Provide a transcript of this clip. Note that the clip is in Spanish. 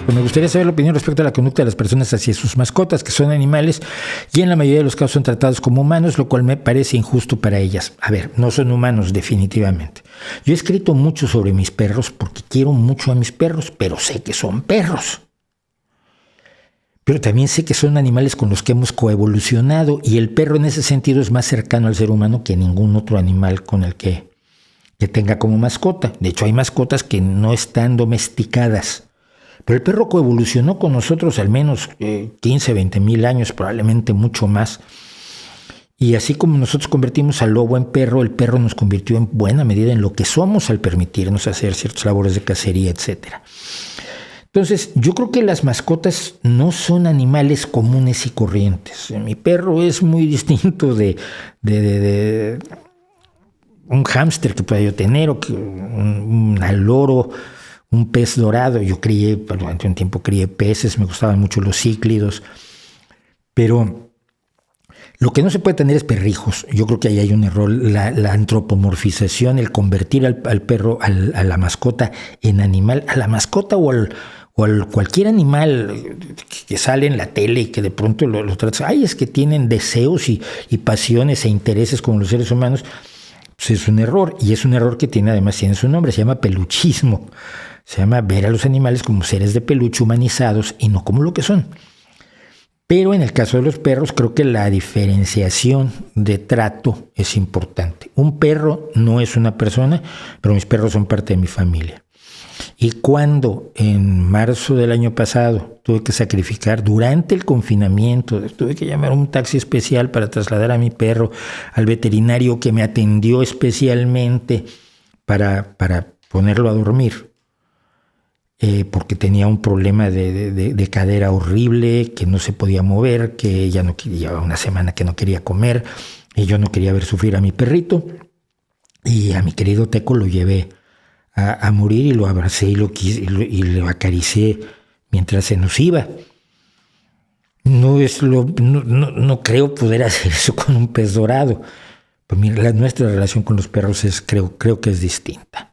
Pero me gustaría saber la opinión respecto a la conducta de las personas hacia sus mascotas, que son animales y en la mayoría de los casos son tratados como humanos, lo cual me parece injusto para ellas. A ver, no son humanos definitivamente. Yo he escrito mucho sobre mis perros porque quiero mucho a mis perros, pero sé que son perros. Pero también sé que son animales con los que hemos coevolucionado y el perro en ese sentido es más cercano al ser humano que ningún otro animal con el que tenga como mascota. De hecho, hay mascotas que no están domesticadas. Pero el perro coevolucionó con nosotros al menos 15, 20 mil años, probablemente mucho más. Y así como nosotros convertimos al lobo en perro, el perro nos convirtió en buena medida en lo que somos al permitirnos hacer ciertas labores de cacería, etcétera. Entonces, yo creo que las mascotas no son animales comunes y corrientes. Mi perro es muy distinto de un hámster que pueda yo tener, o que un loro, un pez dorado. Yo durante un tiempo crié peces, me gustaban mucho los cíclidos, pero lo que no se puede tener es perrijos. Yo creo que ahí hay un error, la antropomorfización, el convertir al perro, a la mascota en animal, a la mascota o al cualquier animal que sale en la tele y que de pronto lo tratas, es que tienen deseos y pasiones e intereses como los seres humanos. Pues es un error, y es un error que además tiene su nombre, se llama peluchismo. Se llama ver a los animales como seres de peluche humanizados y no como lo que son. Pero en el caso de los perros, creo que la diferenciación de trato es importante. Un perro no es una persona, pero mis perros son parte de mi familia. Y cuando en marzo del año pasado tuve que sacrificar durante el confinamiento, tuve que llamar a un taxi especial para trasladar a mi perro al veterinario que me atendió especialmente para ponerlo a dormir, porque tenía un problema de cadera horrible, que no se podía mover, que ya no llevaba una semana que no quería comer, y yo no quería ver sufrir a mi perrito. Y a mi querido Teco lo llevé a morir y lo abracé y lo acaricié mientras se nos iba. No creo poder hacer eso con un pez dorado. Pues mira, nuestra relación con los perros creo que es distinta.